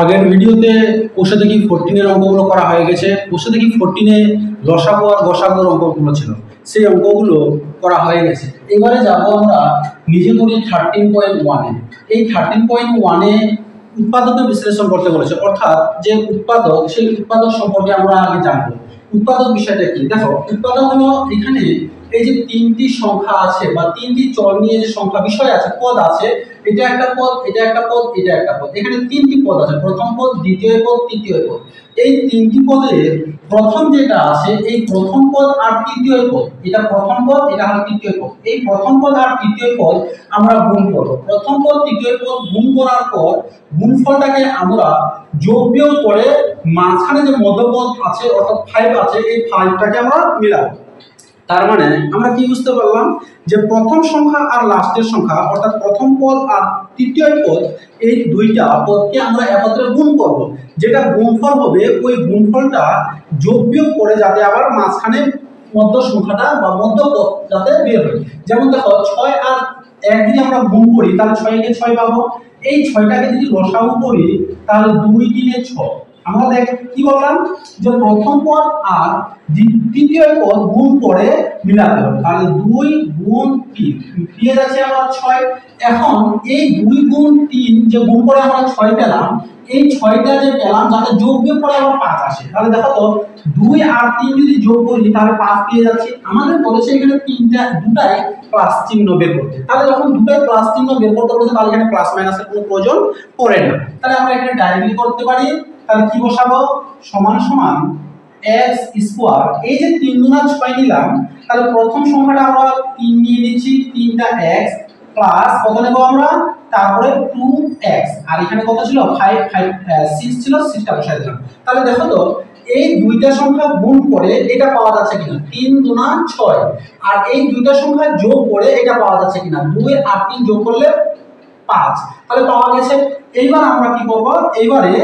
আগের ভিডিওতে কোষে দেখি 14 এর অঙ্কগুলো করা হয়ে গেছে। কোষে দেখি 14 এ লসাগু আর গসাগুর অঙ্কগুলো ছিল, সেই অঙ্কগুলো করা হয়ে গেছে। এবারে যাব আমরা নিজে করি 13.1 এ। এই 13.1 এ উৎপাদকের বিশ্লেষণ করতে বলেছে, অর্থাৎ যে উৎপাদক সেই উৎপাদক সম্পর্কে আমরা আগে জানবো। উৎপাদক বিষয়টা কি? দেখো, উৎপাদক হলো এখানে এই যে তিনটি সংখ্যা আছে বা তিনটি চল নিয়ে যে সংখ্যা বিষয় আছে, পদ আছে, এটা একটা পদ, এটা একটা পদ, এটা একটা পদ। এখানে তিনটি পদ আছে, প্রথম পদ, দ্বিতীয় পদ, তৃতীয় পদ। এই তিনটি পদের প্রথম যেটা আছে, এই প্রথম পদ আর তৃতীয় পদ, এটা প্রথম পদ, এটা হলো তৃতীয় পদ। এই প্রথম পদ আর তৃতীয় পদ আমরা গুণ করব। প্রথম পদ তৃতীয় পদ গুণ করার পর গুণফলটাকে আমরা যোগ বিয়োগ করে মাঝখানে যে মধ্যপদ আছে অর্থাৎ 5 আছে, এই 5টাকে আমরা মিলাবো। তার মানে আমরা কি বুঝতে পারলাম যে প্রথম সংখ্যা আর লাস্টের সংখ্যা অর্থাৎ প্রথম পদ আর তৃতীয় পদ, এই দুইটা পদকে আমরা একত্রে গুণ করব। যেটা গুণফল হবে ওই গুণফলটা যোগ বিয়োগ করে যাতে আবার মাঝখানে মধ্য সংখ্যাটা বা মধ্য পদ যাতে বের হয়। যেমন দেখো 6 আর 1 যদি আমরা গুণ করি তাহলে 6 কে 6 পাবো। এই 6টাকে যদি লসাগু করি তাহলে 2 3 6। আমরা দেখ কি বললাম যে প্রথম পদ আর তৃতীয় পদ গুণ করে মিলাতে হবে। তাহলে 2 গুণ 3 পেয়ে যাচ্ছে আমরা 6। এখন এই 2 গুণ 3 যে গুণ করে আমরা 6 পেলাম, এই 6টা যে পেলাম যাতে যোগ বিয়োগ করে আবার 5 আসে। তাহলে দেখো তো 2 আর 3 যদি যোগ করি তাহলে 5 পেয়ে যাচ্ছে। আমাদের বলেছে এখানে দুটাই প্লাস চিহ্ন বের করতে। তাহলে যখন দুটাই প্লাস চিহ্ন বের করতে বলেছে তাহলে এখানে প্লাস মাইনাসের কোনো প্রয়োজন পড়ে না। তাহলে আমরা এখানে ডাইরেক্টলি করতে পারি। তাহলে কি বসাবো? সমান সমান x স্কয়ার, এই যে 3 গুণা 6 নিলাম, তাহলে প্রথম সংখ্যাটা আমরা 3 নিয়ে নিচ্ছি, 3টা x প্লাস কত নেব আমরা, তারপরে 2x, আর এখানে কত ছিল 6 ছিল, 6টা বসাই দিলাম। তাহলে দেখো তো এই দুইটা সংখ্যা গুণ করে এটা পাওয়া যাচ্ছে কিনা, 3 গুণা 6, আর এই দুইটা সংখ্যা যোগ করে এটা পাওয়া যাচ্ছে কিনা, 2 আর 3 যোগ করলে 5, তাহলে পাওয়া গেছে। এইবার আমরা কি করব, এইবারে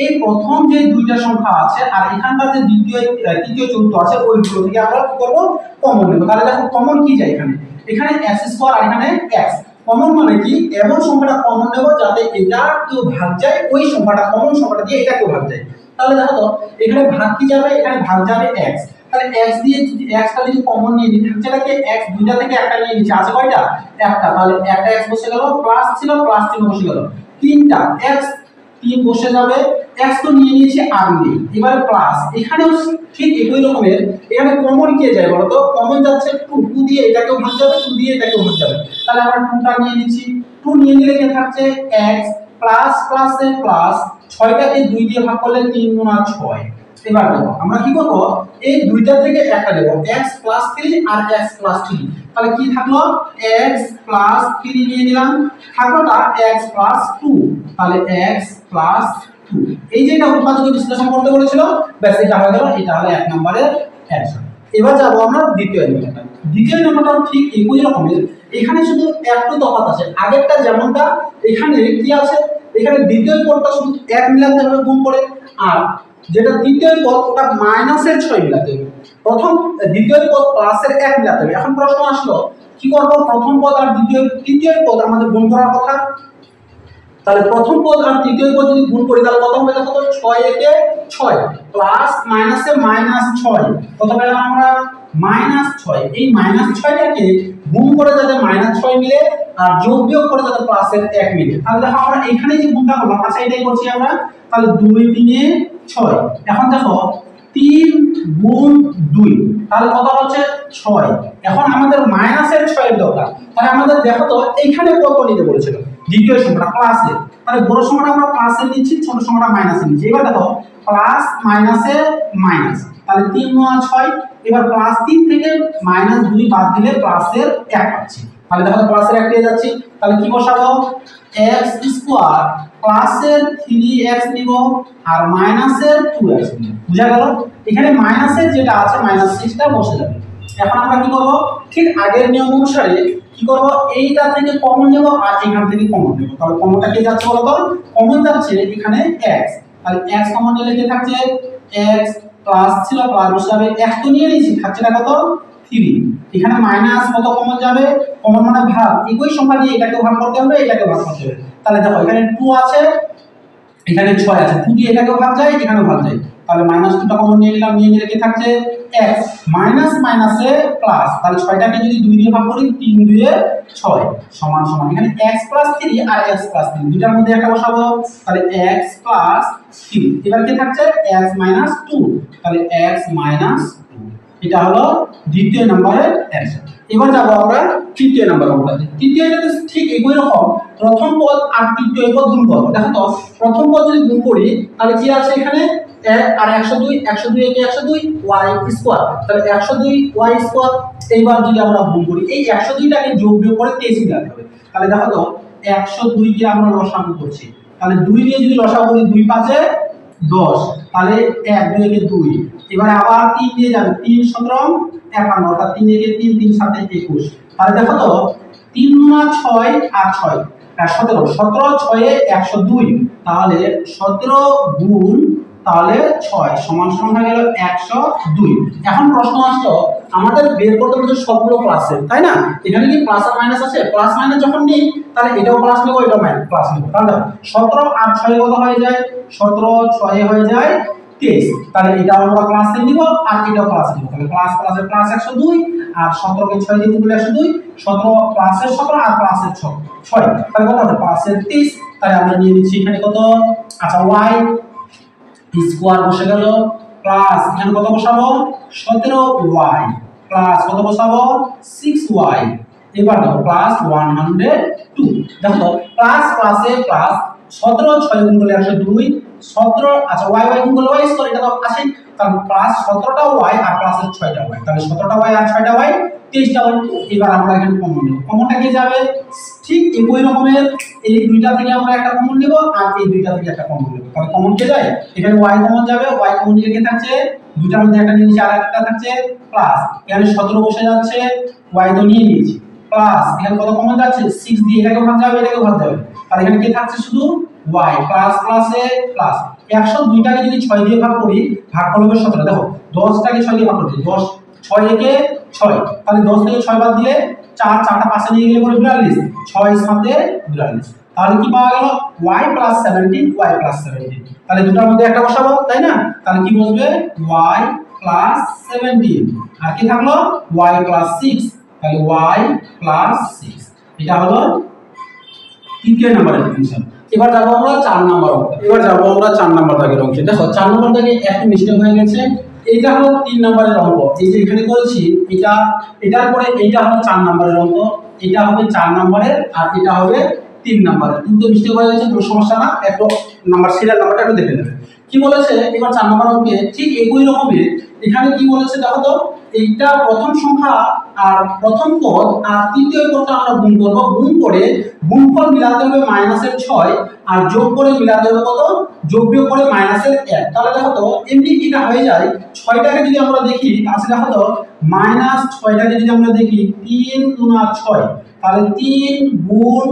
এই প্রথম যে দুইটা সংখ্যা আছে আর এখানকার যে দ্বিতীয় তৃতীয় চতুর্থ আছে ওইগুলো থেকে আমরা কি করব, কমন নেব। তাহলে দেখো কমন কি যায়, এখানে x স্কয়ার আর এখানে x। কমন মানে কি, এমন সংখ্যাটা কমন নেব যাতে এটা কেউ ভাগ যায়, ওই সংখ্যাটা কমন সংখ্যাটা দিয়ে এটা কেউ ভাগ যায়। তাহলে দেখো তো এখানে ভাগ কি যাবে, এখানে ভাগ যাবে x। তাহলে x দিয়ে x টা যদি কমন নিয়ে নিই, থাকছেটাকে x, দুইটা থেকে একটা নিয়ে নিচ্ছি, আছে কয়টা, একটা। তাহলে একটা x বসে গেল, প্লাস ছিল প্লাস চিহ্ন বসে গেল, তিনটা x 3 বসে যাবে, x তো নিয়ে নিয়েছি আর নেই। এবারে প্লাস, এখানেও ঠিক একই রকমের, এখানে কমন কে যায় বলো তো, কমন যাচ্ছে 2 দিয়ে এটাকেও ভাগ যাবে, 2 দিয়ে এটাকেও ভাগ যাবে। তাহলে আমরা 2টা নিয়ে নিচ্ছি, 2 নিয়ে নিলে কি থাকছে x প্লাস প্লাসে প্লাস, 6টাকে 2 দিয়ে ভাগ করলে 3 গুণা 6। এবার দেখো আমরা কি করব, এই দুইটা থেকে একটা নেব, x প্লাস 3 আর x প্লাস 3। তাহলে কি থাকলো, x প্লাস 3 নিয়ে নিলাম, থাকলোটা x প্লাস 2, তাহলে x প্লাস 2। এই যে এটা উৎপাদকের বিশ্লেষণ করতে বলেছিল, ব্যাস এটা হয়ে গেল। এটা হলো 1 নম্বরের অ্যানসার। এবার যাব আমরা দ্বিতীয় নম্বরটা। দ্বিতীয় নম্বরটা ঠিক একই রকমের, এখানে শুধু একটু তফাৎ আছে। আগেরটা যেমনটা, এখানে কি আছে, এখানে দ্বিতীয় পদটা শুধু 1 মিলাতে হবে গুণ করে, আর যেটা তৃতীয় পদ ওটা মাইনাসের 6 মিলাতে হবে। প্রথম দ্বিতীয় পদ প্লাসের 1 মিলাতে হবে। এখন প্রশ্ন আসলো কি করব, প্রথম পদ আর তৃতীয় পদ আমাদের গুণ করার কথা। তাহলে প্রথম পদ আর তৃতীয় পদ যদি গুণ করি তাহলে কত হবে, দেখো তো 6 একে 6 প্লাস মাইনাসে মাইনাস 6, কত পেলাম আমরা, -6। এই -6টাকে গুণ করে যাতে -6 মিলে আর যোগ বিয়োগ করে যাতে প্লাসের 1 মিলে। তাহলে দেখো আমরা এখানে যে গুণটা করলাম, আচ্ছা এটাই করছি আমরা। তাহলে 2 3 6। এখন দেখো 3 গুণ 2, তাহলে কত হচ্ছে 6। এখন আমাদের মাইনাসের 6 এর দরকার। তাহলে আমাদের দেখো তো এইখানে কত নিতে বলেছিল, দ্বিতীয় সংখ্যাটা প্লাসে। তাহলে বড় সংখ্যাটা আমরা প্লাসে নিচ্ছি, ছোট সংখ্যাটা মাইনাসে নিচ্ছি। এবার দেখো প্লাস মাইনাসে মাইনাস, তাহলে 3 গুণ 6। এবার প্লাস 3 থেকে -2 বাদ দিলে প্লাসের 1 পাচ্ছি। তাহলে দেখো প্লাসের 1 পেয়ে যাচ্ছি। তাহলে কি বসাবো, x স্কয়ার প্লাসের 3x নিব আর মাইনাসের 2x নিব। বুঝা গেল? এখানে মাইনাসের যেটা আছে -6টা বসে যাবে। এখন আমরা কি করব, ঠিক আগের নিয়ম অনুসারে কি করব, এইটা থেকে কমন নেব আর এখান থেকে কমন নেব। তাহলে কমনটা কি যাচ্ছে বলো তো, কমন যাচ্ছে এখানে x। তাহলে x কমন নিলে কি থাকছে, x প্লাস ছিল প্লাস বসে যাবে, x তো নিয়ে নিয়েছি, থাকছে না কত 3। এখানে মাইনাস কত কমন যাবে, কমন মানে ভাগ, একই সংখ্যা দিয়ে এটাকে ভাগ করতে হবে, এটাকে ভাগ করতে হবে। তাহলে দেখো এখানে 2 আছে, এখানে 6 আছে, 2 দিয়ে এটাকেও ভাগ যায়, এখানেও ভাগ যায়, তাহলে -2টা কমন নিয়ে নিলাম, নিয়ে নিলে কি থাকছে x মাইনাস মাইনাসে প্লাস, তাহলে 6টাকে যদি 2 দিয়ে ভাগ করি 3 2 এ 6 সমান সমান এখানে x + 3 আর x + 3 দুটার মধ্যে একটা বসাবো, তাহলে x + 3, এবার কি থাকছে x - 2, তাহলে x - 2, এটা হলো দ্বিতীয় নম্বরের অ্যানসার। এবার যাব আমরা তৃতীয় নম্বর অঙ্কটাতে। তৃতীয়টা ঠিক একই রকম, প্রথম পদ আর তৃতীয় পদ গুণ করব। দেখো তো প্রথম পদ যদি গুণ করি তাহলে কি আছে এখানে 1 আর 102, 102 একে 102 y স্কয়ার, তাহলে 102 y স্কয়ার। এইবার যদি আমরা গুণ করি এই 102টাকে যোগ বিয়োগ করে 23 দিতে হবে, তাহলে দেখো তো 102 কে আমরা লসাগু করছি, তাহলে 2 দিয়ে যদি লসাগু করি 2 5 এ 10, তাহলে 1 2 একে 2, এবারে আবার 3 দিয়ে যাবে, 3 17 51, অর্থাৎ 3 একে 3 3 7 21, তাহলে দেখো তো 3 গুণা 6 আর 6 17, 17 6 এ 102, তাহলে 17 গুণ তাহলে 6 সমান সমান হয়ে গেল 102। এখন প্রশ্ন আসলো আমাদের বের করতে বলেছে সবগুলো প্লাসের, তাই না? এখানে কি প্লাস আর মাইনাস আছে, প্লাস মাইনাস যখন নিই তাহলে এটাও প্লাস নেব, এটাও প্লাস নেব, তাহলে 17 আর 6 কত হয়ে যায়, 17 6 হয়ে যায় 23, তাহলে এটা আমরা প্লাসে নিব আর এটাও প্লাসে নিব, তাহলে প্লাস প্লাসে প্লাস 102 আর 17 কে 6 দিয়ে গুণ করলে 102, 17 প্লাসের 17 আর প্লাসের 6, তাহলে কত হচ্ছে প্লাসের 30, তাই আমরা নিয়ে নিচ্ছি এখানে কত, আচ্ছা y স্কয়ার বসে গেল, প্লাস এখানে কত বসাবো 17y, প্লাস কত বসাবো 6y, এবার দেখো প্লাস 102, দেখো প্লাস প্লাসে প্লাস 17 6 গুণ করলে 102, 17 আচ্ছা y y গুণ করলে y স্কয়ার, এটা তো আছে, তাহলে প্লাস 17টা y আর প্লাসের 6টা y, তাহলে 17টা y আর 6টা y 23টা y। এবার আমরা এখানে কমন নেব, কমনটা কি যাবে ঠিক একই রকমের, এই দুইটা থেকে আমরা একটা কমন নেব আর এই দুইটা থেকে একটা কমন নেব, তাহলে কমন কে যায় এখানে y কমন যাবে, y কমন নিলে কি থাকছে দুইটার মধ্যে একটা নিয়ে নিচে আর একটা থাকছে প্লাস, এখানে 17 বসে যাচ্ছে, y তো নিয়ে নিয়েছি, প্লাস এখানে কত কমন যাচ্ছে 6 দিয়ে এটাকে ভাগ যাবে এটাকে ভাগ যাবে, তাহলে এখানে কি থাকছে শুধু y প্লাস প্লাসে প্লাস 102টাকে যদি 6 দিয়ে ভাগ করি ভাগ করলে হবে 17, দেখো 10টাকে 6 দিয়ে ভাগ করতে 10 6 একে 6, তাহলে 10 থেকে 6 বাদ দিলে 4 4টা পাশে নিয়ে গেলে করে 42, 6 7 42, তাহলে কি পাওয়া গেল y + 17 y + 17, তাহলে দুটোর মধ্যে একটা বসাবো তাই না, তাহলে কি বসবে y + 17 আর কি থাকলো y + 6, তাহলে y + 6, এটা হলো তৃতীয় নম্বরের অ্যানসার। এবার যাব আমরা 4 নম্বর অঙ্ক, এবার যাব আমরা 4 নম্বর দাগের অঙ্কে। দেখো 4 নম্বর দাগে একটু মিস্টেক হয়ে গেছে, এইটা হলো 3 নম্বরের অঙ্ক, এই যে এখানে করেছি এটা, এটার পরে এইটা হলো 4 নম্বরের অঙ্ক, এটা হবে 4 নম্বরের আর এটা হবে 3 নম্বরের, কিন্তু মিস্টেক হয়ে গেছে, কোনো সমস্যা না, একটু নাম্বার সিরিয়াল নাম্বারটা একটু দেখে নেবেন। কি বলেছে এবার 4 নম্বর অঙ্কে ঠিক একই রকমের, এখানে কি বলেছে দেখো তো, এইটা প্রথম সংখ্যা আর প্রথম পদ আর তৃতীয় পদটা আমরা গুণ করব, গুণ করে গুণফল মিলাতে হবে -6 আর যোগ করে মিলাতে হবে কত, যোগ বিয়োগ করে -1, তাহলে দেখো তো এমনি এটা হয়ে যায় 6টাকে যদি আমরা দেখি তাহলে দেখো তো -6টাকে যদি আমরা দেখি 3 গুণা 6, তাহলে 3 গুণ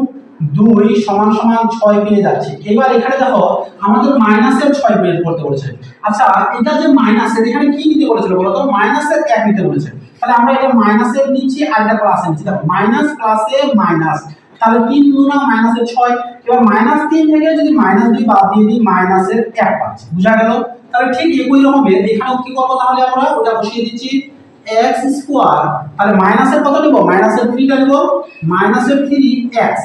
2 সমান সমান 6 পেয়ে যাচ্ছে। এবার এখানে দেখো আমাদের মাইনাসের 6 বের করতে বলেছে, আচ্ছা এটা যে মাইনাসের এখানে কি নিতে বলেছিল বলো তো, মাইনাসের 1 নিতে বলেছে, তাহলে আমরা এটা মাইনাসের নিচ্ছি আর এটা প্লাসের নিচ্ছি, দেখো মাইনাস প্লাসে মাইনাস, তাহলে 3 গুণা -6, এবার -3 থেকে যদি -2 বাদ দিয়ে দিই -1 পাচ্ছি, বুঝা গেল? তাহলে ঠিক একই রকমের এখানেও কি করব, তাহলে আমরা ওটা বসিয়ে দিচ্ছি x স্কয়ার, তাহলে মাইনাসের কত নিব, মাইনাসের 3টা নিব, মাইনাসের 3x,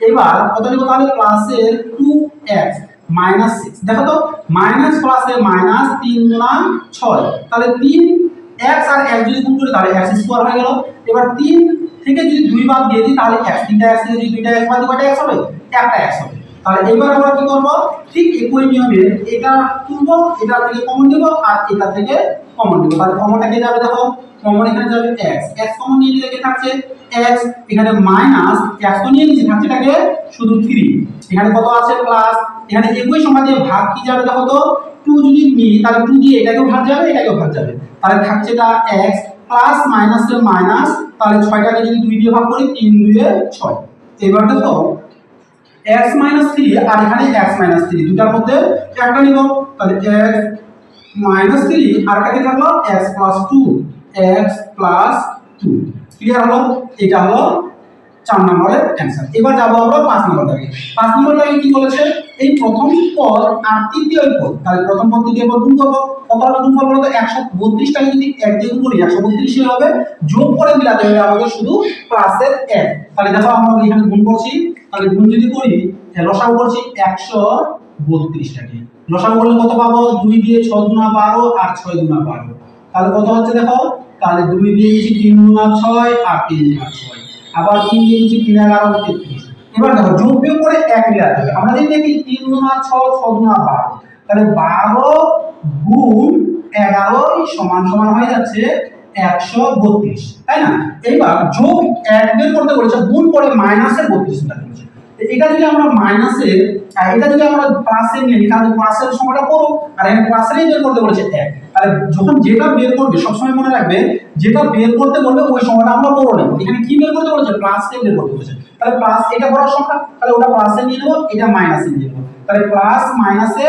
এবার কত নিব তাহলে প্লাসের 2x -6, দেখো তো মাইনাস প্লাসে মাইনাস 3 গুণা 6, তাহলে 3x আর 1 যদি গুণ করি তাহলে x স্কয়ার হয়ে গেল, এবার 3 থেকে যদি 2 বাদ দিয়ে দিই তাহলে x, 3টা x থেকে যদি 2টা x বাদ দিই কয়টা x হবে, একটা x হবে। তাহলে এবার আমরা কি করব, ঠিক একই নিয়মে এটা তুলব, এটা থেকে কমন নিব আর এটা থেকে কমন নিব, তাহলে কমনটা কি যাবে দেখো, কমন এখানে যাবে x, x কমন নিয়ে নিলে কি থাকছে x, এখানে মাইনাস x তো নিয়ে নিয়েছি থাকছেটাকে শুধু 3, এখানে কত আছে প্লাস, এখানে একই সংখ্যা দিয়ে ভাগ কি যাবে দেখো তো 2 যদি নিই তাহলে 2 দিয়ে এটাকেও ভাগ যাবে এটাকেও ভাগ যাবে, তাহলে থাকছেটা x প্লাস মাইনাসের মাইনাস, তাহলে 6টাকে যদি 2 দিয়ে ভাগ করি 3 2 এ 6, এবার দেখো x - 3 আর এখানে x - 3 দুটার মধ্যে একটা নিব, তাহলে x - 3 আর কাকে থাকলো x + 2, x + 2, ক্লিয়ার হলো? এটা হলো 4 নম্বরের অ্যান্সার। এবার যাবো আমরা 5 নম্বর দাগে। 5 নম্বর দাগে কি বলেছে, এই প্রথম পদ আর তৃতীয় পদ, তাহলে প্রথম পদ তৃতীয় পদ গুণ করব। কত হবে গুণ করব? 132 টাকে যদি 1 দিয়ে গুণ করি 132 হবে, যোগ করে মিলাতে হবে আমাদের শুধু প্লাসের 1। তাহলে দেখো আমরা এখানে গুণ করছি, তাহলে গুণ যদি করি লসাগু করছি 132 টাকে। লসাগু করলে কত পাবো? 2 দিয়ে 6 গুণা 12 আর 6 গুণা 12, তাহলে কত হচ্ছে দেখো, তাহলে 2 দিয়ে দিয়েছি 3 গুণা 6 আর 3 গুণা 6, আবার 3 দিয়ে দিয়েছি 3 11 33। এবার দেখো যোগ বিয়োগ করে 1 মিলাতে হবে। আমরা যদি দেখি 3 গুণা 6 6 গুণা 12, তাহলে 12 গুণ 11 সমান সমান হয়ে যাচ্ছে 132, তাই না? এবার যোগ 1 বের করতে বলেছে, গুণ করে মাইনাসের 32 মিলাতে বলেছে। এটা যদি আমরা মাইনাসের, এটা যদি আমরা প্লাসে নিয়ে নিই তাহলে প্লাসের সংখ্যাটা করো, আর এখানে প্লাসেরই বের করতে বলেছে 1। তাহলে যখন যেটা বের করবে সবসময় মনে রাখবে, যেটা বের করতে বলবে ওই সংখ্যাটা আমরা করো নেব। এখানে কি বের করতে বলেছে? প্লাসে বের করতে বলেছে। তাহলে প্লাস এটা বড় সংখ্যা, তাহলে ওটা প্লাসে নিয়ে নেব, এটা মাইনাসে নিয়ে নেব। তাহলে প্লাস মাইনাসে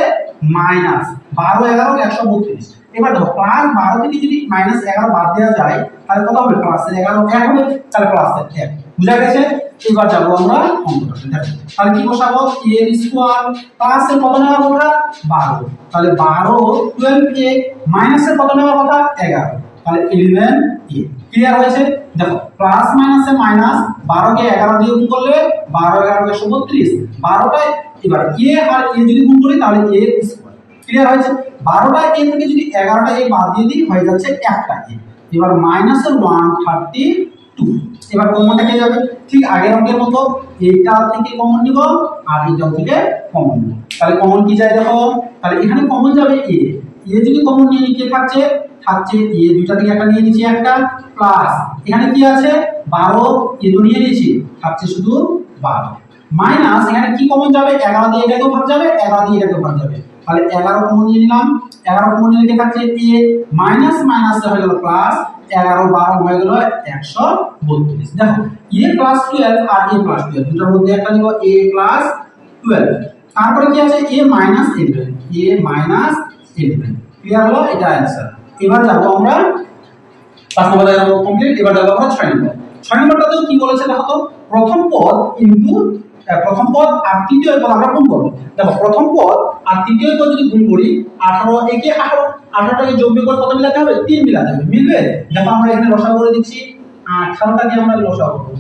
মাইনাস 12 11 132। এবার দেখো প্লাস 12 থেকে যদি মাইনাস 11 বাদ দেওয়া যায় তাহলে কত হবে? প্লাসের 11 1 হবে, তাহলে প্লাসের 1। বুঝা গেছে? এবার যাব আমরা অঙ্ক করতে। দেখো তাহলে কি বসাবো? a এর স্কয়ার প্লাসের কত নেওয়ার কথা? 12, তাহলে 12 12a মাইনাসের কত নেওয়ার কথা? 11, তাহলে 11a। ক্লিয়ার হয়েছে? দেখো প্লাস মাইনাসে মাইনাস, 12 কে 11 দিয়ে গুণ করলে 12 11 132, 12টা এবার a আর a যদি গুণ করি তাহলে a এর স্কয়ার। ক্লিয়ার হয়েছে? 12টা a থেকে যদি 11টা a বাদ দিয়ে দিই হয়ে যাচ্ছে একটা a। এবার মাইনাসের 132। এবার কমনটা কে যাবে? ঠিক আগের অঙ্কের মতো এইটা থেকে কমন নিব আর এইটা থেকে কমন নিব। তাহলে কমন কি যায় দেখো, তাহলে এখানে কমন যাবে a। a যদি কমন নিয়ে নিই কে থাকছে? থাকছে a, দুইটা থেকে একটা নিয়ে নিয়েছি, একটা প্লাস এখানে কি আছে 12, a তো নিয়ে নিয়েছি, থাকছে শুধু 12 মাইনাস এখানে কি কমন যাবে? 11 দিয়ে এটাকেও ভাগ যাবে, 11 দিয়ে এটাকেও ভাগ যাবে, তাহলে 11 কমন নিয়ে নিলাম। 11 কমন নিলে কে থাকছে? a মাইনাস মাইনাস হয়ে গেল প্লাস, 11 12 হয়ে গেল 132। দেখো a প্লাস 12 আর a প্লাস 12 দুটোর মধ্যে একটা নিব, a প্লাস 12, তারপরে কি আছে? a minus 11, a minus 11। Clear হলো? এটা आंसर। এবার যাব আমরা 5 নম্বরে কমপ্লিট। এবার যাব আমরা 6 নম্বর। 6 নম্বরটাতেও কি বলেছে দেখো তো, প্রথম পদ ইনটু প্রথম পদ আর তৃতীয় পদ আমরা গুণ করব। দেখো প্রথম পদ আর তৃতীয় পদ যদি গুণ করি 18 একে 18, 18টাকে যোগ বিয়োগ করে কত মিলাতে হবে? 3 মিলাতে হবে। মিলবে? দেখো আমরা এখানে লসাগু করে দিচ্ছি, 18টাকে আমরা লসাগু করব,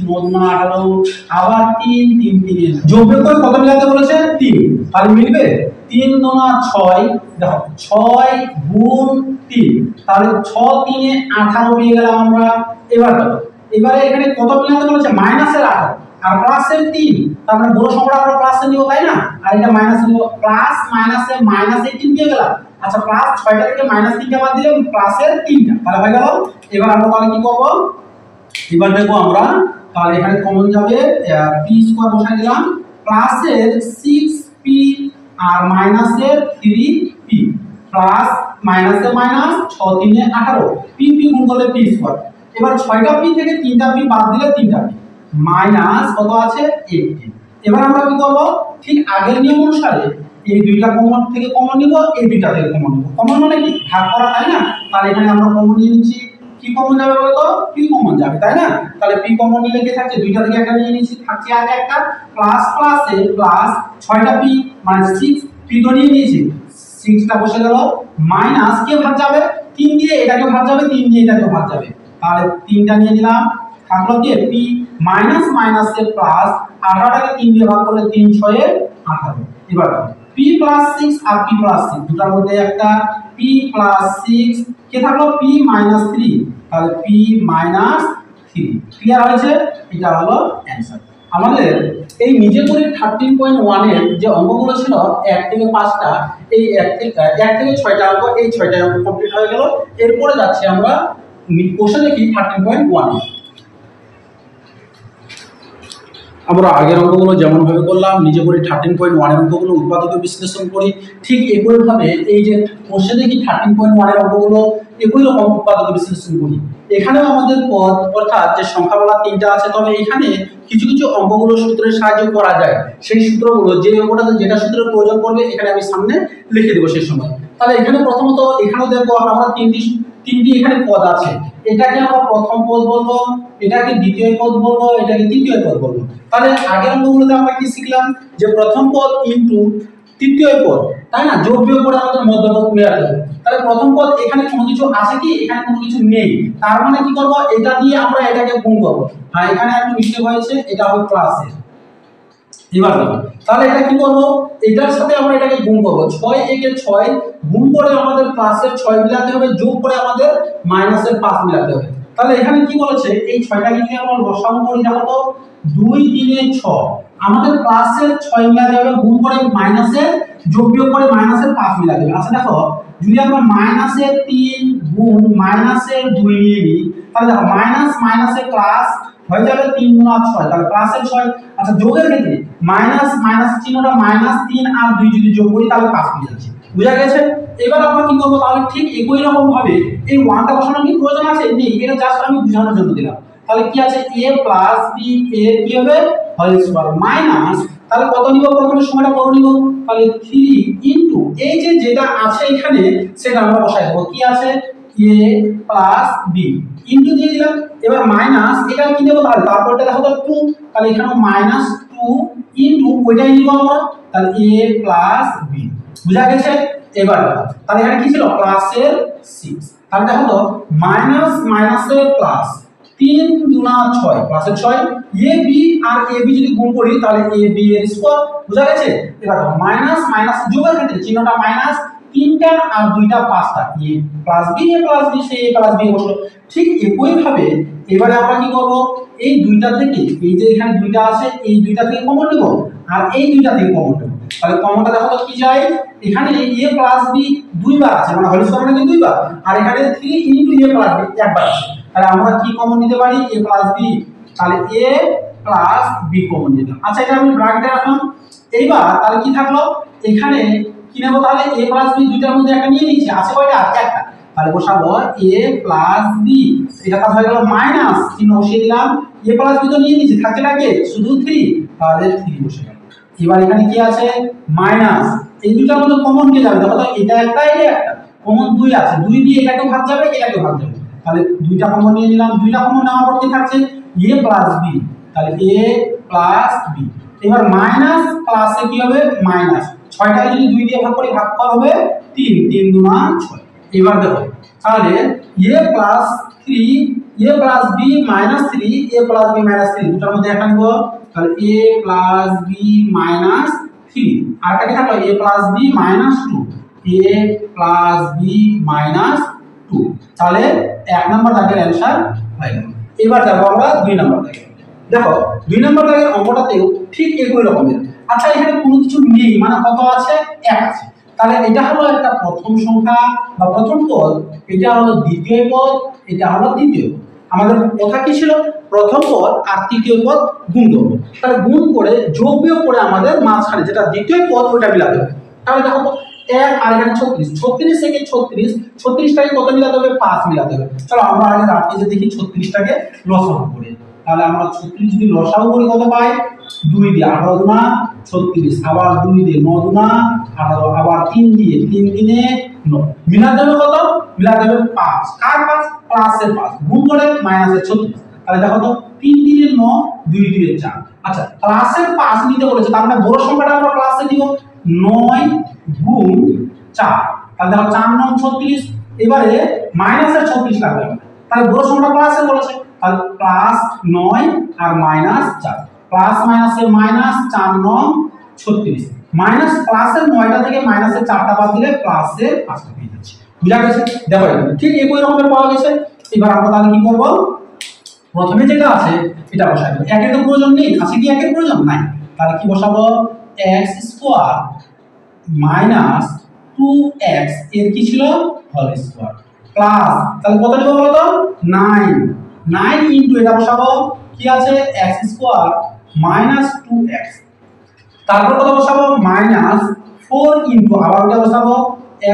2 9 18 আবার 3 3 3 যোগ বিয়োগ করে কত মিলাতে বলেছে? 3। তাহলে মিলবে? 3 9 6, দেখো 6 গুণ 3, তাহলে 6 3 এ 18 পেয়ে গেলাম আমরা। এবারে এখানে কত মিলাতে বলেছে? মাইনাসের 18 আর প্লাসের 3, তার মানে বড় সংখ্যাটা আমরা প্লাসে নিব, তাই না? আর এটা মাইনাসে নিব, প্লাস মাইনাসে মাইনাস 18 পেয়ে গেলাম। আচ্ছা প্লাস 6টা থেকে মাইনাস 3টা বাদ দিলে প্লাসের 3টা, তাহলে হয়ে গেল। এবার আমরা তাহলে কি করব? এবার দেখো আমরা তাহলে এখানে কমন যাবে, p স্কয়ার বসাই দিলাম, প্লাসের 6p আর মাইনাসের 3p, প্লাস মাইনাসে মাইনাস 6 3 এ 18, p গুণ করলে p স্কয়ার। এবার 6টা p থেকে 3টা p বাদ দিলে 3টা p, মাইনাস কত আছে? 18। এবার আমরা কি করব? ঠিক আগের নিয়ম অনুসারে এই দুইটা কমন থেকে কমন নিব, এই দুইটা থেকে কমন নিব। কমন মানে কি? ভাগ করা, তাই না? তাহলে এখানে আমরা কমন নিয়ে নিচ্ছি, কি কমন যাবে বলো তো? p কমন যাবে, তাই না? তাহলে p কমন নিলে কি থাকছে? দুইটা থেকে একটা নিয়ে নিচ্ছি, থাকছে আগে একটা প্লাস প্লাসে প্লাস 6টা p মানে 6p তো নিয়ে নিয়েছি, 6টা বসে গেল, মাইনাস কে ভাগ যাবে? 3 দিয়ে এটাকে ভাগ যাবে, 3 দিয়ে এটাকে ভাগ যাবে, তাহলে 3টা নিয়ে নিলাম, থাকলো কি p মাইনাস মাইনাসে প্লাস, 18টাকে 3 দিয়ে ভাগ করলে 3 6 এ 18। এবার p প্লাস 6 আর p প্লাস 6 দুটার মধ্যে একটা p প্লাস 6 কে থাকলো? p মাইনাস 3, তাহলে p মাইনাস 3। ক্লিয়ার হয়েছে? এটা হলো आंसर। আমাদের এই নিজে করে 13.1 এর যে অঙ্কগুলো ছিল 1 থেকে 5টা, এই 1 থেকে 6টা অঙ্ক, এই 6টা অঙ্ক কমপ্লিট হয়ে গেল। এরপরে যাচ্ছি আমরা কোষে দেখি 13.1 এ। আমরা আগের অঙ্কগুলো যেমন ভাবে করলাম, নিজে করে 13.1 এর অঙ্কগুলো উৎপাদক বিশ্লেষণ করি, ঠিক একই ভাবে এই যে কোষে দেখি 13.1 এর অঙ্কগুলো একই রকম উৎপাদক বিশ্লেষণ করি। এখানেও আমাদের পদ অর্থাৎ যে সংখ্যা বলা 3টা আছে, তবে এখানে কিছু কিছু অঙ্কগুলো সূত্রের সাহায্যে করা যায়। সেই সূত্রগুলো যে অঙ্কটাতে যেটা সূত্রের প্রয়োজন পড়বে এখানে আমি সামনে লিখে দেব সেই সময়। তাহলে এখানে প্রথমত এখানেও দেখো আমরা তিনটি এখানে পদ আছে, এটাকে আমরা প্রথম পদ বলবো, এটাকে দ্বিতীয় পদ বলবো, এটাকে তৃতীয় পদ বলবো। তাহলে আগের অঙ্কগুলোতে আমরা কি শিখলাম যে প্রথম পদ ইনটু তৃতীয় পদ, তাই না, যোগ বিয়োগ করে আমাদের মধ্যপদ মেলাতে হবে। তাহলে প্রথম পদ এখানে কোনো কিছু আছে কি, এখানে কোনো কিছু নেই, তার মানে কি করব, এটা দিয়ে আমরা এটাকে গুণ করব। হ্যাঁ এখানে একটু মিস্টেক হয়েছে, এটা হবে প্লাসে। এবার দেখো তাহলে এটা কি করব, এটার সাথে আমরা এটাকে গুণ করব, 6 একে 6 গুণ করে আমাদের প্লাসের 6 মিলাতে হবে, যোগ করে আমাদের মাইনাসের 5 মিলাতে হবে। তাহলে এখানে কি বলেছে, এই 6টাকে যদি আমরা লসাগু করি দেখো তো 2 3 6, আমাদের প্লাসের 6 মিলাতে হবে, গুণ করে মাইনাসের যোগ বিয়োগ করে মাইনাসের 5 মিলাতে হবে। আচ্ছা দেখো যদি আমরা মাইনাসের 3 গুণ মাইনাসের 2 নিয়ে নিই, তাহলে দেখো মাইনাস মাইনাসে প্লাস হয়ে যাবে 3 গুণ 6, তাহলে প্লাসের 6। আচ্ছা যোগের ক্ষেত্রে মাইনাস মাইনাস চিহ্নটা মাইনাস 3 আর 2 যদি যোগ করি তাহলে 5 হয়ে যাচ্ছে, বুঝা গেছে? এবার আমরা কি করব, তাহলে ঠিক একই রকম ভাবে এই 1টা বসানোর কি প্রয়োজন আছে নেই, এটা জাস্ট আমি বোঝানোর জন্য দিলাম। তাহলে কি আছে a প্লাস b এর কি হবে হোল স্কয়ার মাইনাস, তাহলে কত নিব, প্রথমে সময়টা কত নিব, তাহলে 3 ইনটু এই যে যেটা আছে এখানে সেটা আমরা বসাই দেব, কি আছে a প্লাস b ইনটু দিয়ে দিলাম। এবার মাইনাস এটা কি নেব, তাহলে তারপরটা দেখো তো 2, তাহলে এখানে মাইনাস 2 ইনটু ওইটাই নিব আমরা, তাহলে a প্লাস b, বুঝা গেছে? এবার দেখো তাহলে এখানে কি ছিল প্লাসের 6, তাহলে দেখো তো মাইনাস মাইনাসের প্লাস 3 দুনা 6 প্লাসের 6, a b R a b যদি গুণ করি তাহলে a b এর স্কয়ার, বুঝা গেছে? এবার দেখো মাইনাস মাইনাস যোগের ক্ষেত্রে চিহ্নটা মাইনাস, 3টা আর 2টা 5টা, a plus b a plus b say a plus b বসলো। ঠিক একই ভাবে এবারে আমরা কি করব, এই দুইটা থেকে এই যে এখানে দুইটা আছে এই দুইটা থেকে কমন নেব আর এই দুইটা থেকে কমন নেব, তাহলে কমনটা দেখো তো কি যায়, এখানে a প্লাস b দুইবার আছে মানে হোল স্কয়ার মানে দুইবার, আর এখানে 3 ইনটু a প্লাস b একবার আছে, তাহলে আমরা কি কমন নিতে পারি a প্লাস b, তাহলে a প্লাস b কমন নিলাম। আচ্ছা এটা আমি ব্র্যাকেটে রাখলাম। এইবার তাহলে কি থাকলো, এখানে কি নেব, তাহলে a প্লাস b দুইটার মধ্যে একটা নিয়ে নিয়েছি, আছে কয়টা একটা, তাহলে বসাবো a প্লাস b, এটা কাজ হয়ে গেল মাইনাস চিহ্ন বসিয়ে দিলাম, a প্লাস b তো নিয়ে নিয়েছি, থাকছে না কে শুধু 3, তাহলে 3 বসে গেল। এবার এখানে কি আছে মাইনাস, এই দুটার মধ্যে কমন কে যাবে, দেখো তো এটা একটা এটা একটা, কমন 2 আছে, 2 দিয়ে এটাকেও ভাগ যাবে এটাকেও ভাগ যাবে, তাহলে দুইটা কমন নিয়ে নিলাম, দুইটা কমন নেওয়ার পর কি থাকছে a প্লাস b, তাহলে a প্লাস b। এবার মাইনাস প্লাসে কি হবে মাইনাস, 6টাকে যদি 2 দিয়ে ভাগ করি ভাগফল হবে 3, 3 গুণা 6। এবার দেখো তাহলে a plus 3 a plus b minus 3 a plus b minus 3 দুটার মধ্যে একটা নিব, তাহলে a প্লাস b মাইনাস 3, আর একটা কি থাকলো a plus b minus 2, a plus b minus 2, তাহলে 1 নাম্বার দাগের অ্যানসার হয়ে গেল। এবার দেখো আমরা 2 নাম্বার দাগে, দেখো 2 নাম্বার দাগের অঙ্কটাতেও ঠিক একই রকমের। আচ্ছা এখানে কোনো কিছু নেই মানে কত আছে 1 আছে, তাহলে এটা হলো একটা প্রথম সংখ্যা বা প্রথম পদ, এটা হলো দ্বিতীয় পদ, এটা হলো তৃতীয় পদ। আমাদের কথা কি ছিল, প্রথম পদ আর তৃতীয় পদ গুণ করব, তাহলে গুণ করে যোগ বিয়োগ করে আমাদের মাঝখানে যেটা দ্বিতীয় পদ ওটা মিলাতে হবে। তাহলে দেখো 1 আর এখানে 36, 36 থেকে 36, 36টাকে কত মিলাতে হবে 5 মিলাতে হবে। চলো আমরা আগে রাখি যে দেখি 36টাকে লসাগু করি, তাহলে আমরা 36 যদি লসাগু করি কত পাই, 2 দিয়ে 18 গুণা 36, আবার 2 দিয়ে 9 গুণা 18, আবার 3 দিয়ে 3 দিনে 9, মিলাতে হবে কত, মিলাতে হবে 5, কার 5 প্লাসের 5 গুণ করে মাইনাসের 36, তাহলে দেখো তো 3 দিনে 9 2 দিয়ে 4। আচ্ছা প্লাসের 5 নিতে বলেছে, তার মানে বড় সংখ্যাটা আমরা প্লাসে দিব, 9 গুণ 4, তাহলে দেখো 4 9 36, এবারে মাইনাসের 36 লাগবে, তাহলে বড় সংখ্যাটা প্লাসে বলেছে, তাহলে প্লাস 9 আর মাইনাস 4, প্লাস মাইনাসে মাইনাস 4 9 36, মাইনাস প্লাসের 9টা থেকে মাইনাসের 4টা বাদ দিলে প্লাসের 5টা পেয়ে যাচ্ছে, বুঝা গেছে? দেখো ঠিক একই রকমের পাওয়া গেছে। এবার আমরা তাহলে কি করব, প্রথমে যেটা আছে এটা বসাবো, একের তো প্রয়োজন নেই, আছে কি একের প্রয়োজন নাই, তাহলে কি বসাবো x স্কয়ার মাইনাস 2x এর কি ছিল হোল স্কয়ার প্লাস, তাহলে কত লিখব বলো তো 9, 9 ইনটু এটা বসাবো কি আছে x স্কয়ার মাইনাস 2x, তারপর কত বসাবো মাইনাস 4 ইনটু আবার এটা বসাবো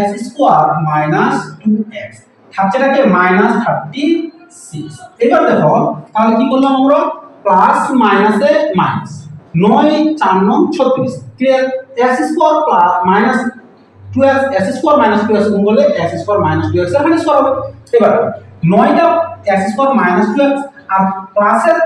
x স্কয়ার মাইনাস 2x, থাকছেটাকে মাইনাস 36। এবার দেখো তাহলে কি করলাম আমরা প্লাস মাইনাসে minus, 9 4 9 36, clear, x square plus minus 2x s square minus 2x গুণ করলে s স্কয়ার মাইনাস 2x এর হোল স্কয়ার হবে। এবার 9টা s স্কয়ার মাইনাস 2x আর প্লাসের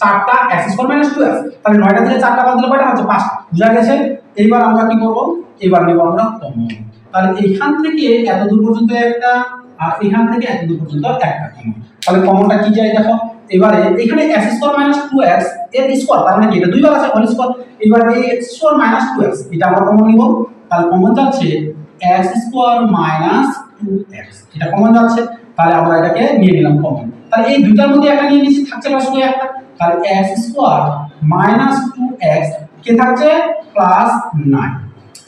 4টা s স্কয়ার মাইনাস 2x, তাহলে 9টা থেকে 4টা বাদ দিলে কয়টা হচ্ছে 5টা, বুঝা গেছে? এইবার আমরা কি করব, এবার নেব আমরা কমন। তাহলে এইখান থেকে এত দূর পর্যন্ত একটা আর এখান থেকে এত দূর পর্যন্ত একটা কমন। তাহলে কমনটা কি যায় দেখো, এবারে এখানে s স্কয়ার মাইনাস 2x এর স্কয়ার, তার মানে কি এটা দুইবার আছে হোল স্কয়ার। এবার এই x স্কয়ার মাইনাস 2x এটা আমরা কমন নিব, তাহলে কমন যাচ্ছে x স্কয়ার মাইনাস 2x, এটা কমন যাচ্ছে। তাহলে আমরা এটাকে নিয়ে নিলাম কমন। তাহলে এই দুইটার মধ্যে একটা নিয়ে নিছি, থাকছে শুধু একটা, তাহলে x স্কয়ার মাইনাস 2x কে থাকছে প্লাস 9।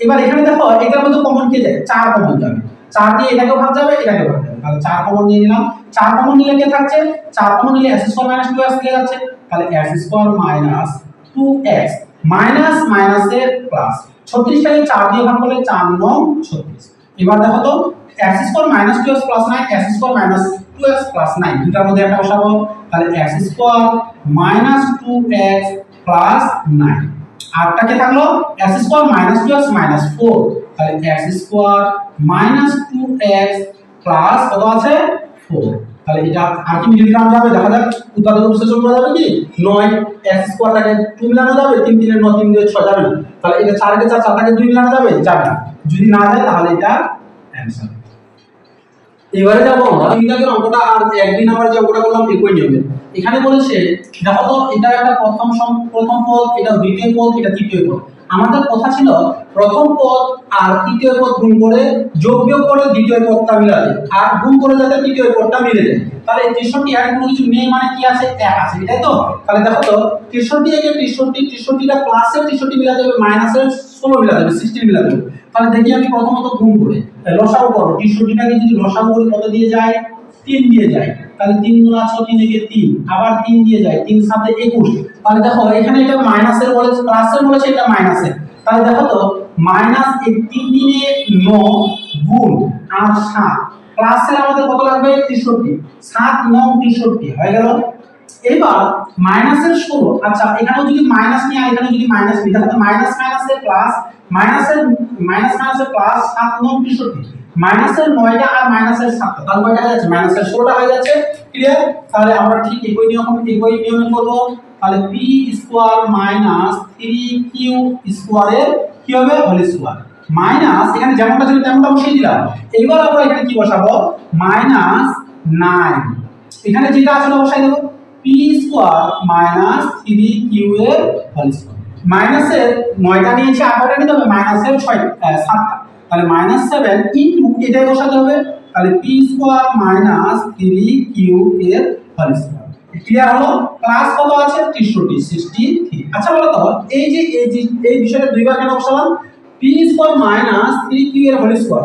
এবার এখানে দেখো এটার মধ্যে কমন কে যায়, 4 কমন যাবে, 4 দিয়ে এটাকে ভাগ যাবে এটাকে ভাগ যাবে, তাহলে 4 কমন নিয়ে নিলাম। 4 কমন নিলে কে থাকছে, 4 কমন নিলে s স্কয়ার মাইনাস 2x কে যাচ্ছে, তাহলে s square minus 2x minus মাইনাসের প্লাস 36 টাকে 4 দিয়ে ভাগ করলে 4 9 36। এবার দেখো তো x square minus 2x plus 9 s square minus 2x plus 9 দুটার মধ্যে একটা বসাবো, তাহলে x square minus 2x plus 9 আরটাকে থাকলো s square minus 2x minus 4, তাহলে x square minus 2x plus কত আছে 4। তাহলে এটা আর কি মিলানো যাবে, দেখা যাক উৎপাদক বিশ্লেষণ করা যাবে কি 9 x স্কয়ারটাকে 2 মিলানো যাবে, 3 3 এর 9 3 দিয়ে 6 যাবে না, তাহলে এটা 4 কে 4 4 টাকে 2 মিলানো যাবে যাবে না, যদি না যায় তাহলে এটা অ্যানসার। এবারে যাব আমরা 3 দাগের অঙ্কটা, আর 1 নাম্বার যে অঙ্কটা করলাম একই নিয়মে। এখানে বলেছে দেখো তো এটা একটা প্রথম পদ, এটা দ্বিতীয় পদ, এটা তৃতীয় পদ। আমাদের কথা ছিল প্রথম পদ আর তৃতীয় পদ গুণ করে যোগ বিয়োগ করে দ্বিতীয় পদটা মিলাতে, আর গুণ করে যাতে তৃতীয় পদটা মিলে যায়। তাহলে 63 আর কোনো কিছু নেই মানে কি আছে, 1 আছে, এটাই তো। তাহলে দেখো তো 63 একে 63টা প্লাসের 63 মিলা যাবে, মাইনাসের 16 মিলা যাবে, 16 মিলা যাবে। তাহলে দেখি আমি প্রথমত গুণ করে লসাগু করব, 63টাকে যদি লসাগু করি কত দিয়ে যায় 3 দিয়ে যায়, তাহলে 3 গুণ 6 3 একে 3, আবার 3 দিয়ে যায়, 3 7 21। তাহলে দেখো এখানে এটা মাইনাসের বলেছে প্লাসের বলেছে, এটা মাইনাসের। তাহলে দেখো তো মাইনাস এই 3 দিনে 9 গুণ আর 7 প্লাসের আমাদের কত লাগবে 63, 7 9 63 হয়ে গেল। এবার মাইনাসের 16, আচ্ছা এখানেও যদি মাইনাস নিই আর এখানে যদি মাইনাস নিই, তাহলে মাইনাস মাইনাসের প্লাস, মাইনাসের প্লাস 7 9 63, মাইনাসের 9টা আর মাইনাসের 7টা, তাহলে কয়টা হয়ে যাচ্ছে মাইনাসের 16টা হয়ে যাচ্ছে। ক্লিয়ার? তাহলে আমরা ঠিক একই নিয়মে করব। তাহলে p স্কয়ার মাইনাস 3q স্কয়ারের কি হবে হোল স্কয়ার, মাইনাস এখানে যেমনটা ছিল তেমনটা বসিয়ে দিলাম। এইবার আমরা এখানে কি বসাবো মাইনাস 9, এখানে যেটা আছে বসাই দেব p স্কয়ার মাইনাস 3q এর হোল স্কয়ার। মাইনাসের 9টা নিয়েছে আর কয়টা নিতে হবে মাইনাসের 7টা, তাহলে মাইনাস 7 ইনটু এটাই বসাতে হবে, তাহলে p স্কয়ার মাইনাস 3q এর হোল স্কয়ার। ক্লিয়ার হলো? প্লাস কত আছে 63। আচ্ছা বলো তো এই যে এই বিষয়টা দুইবার কেন বসালাম, p স্কয়ার মাইনাস 3q এর whole square,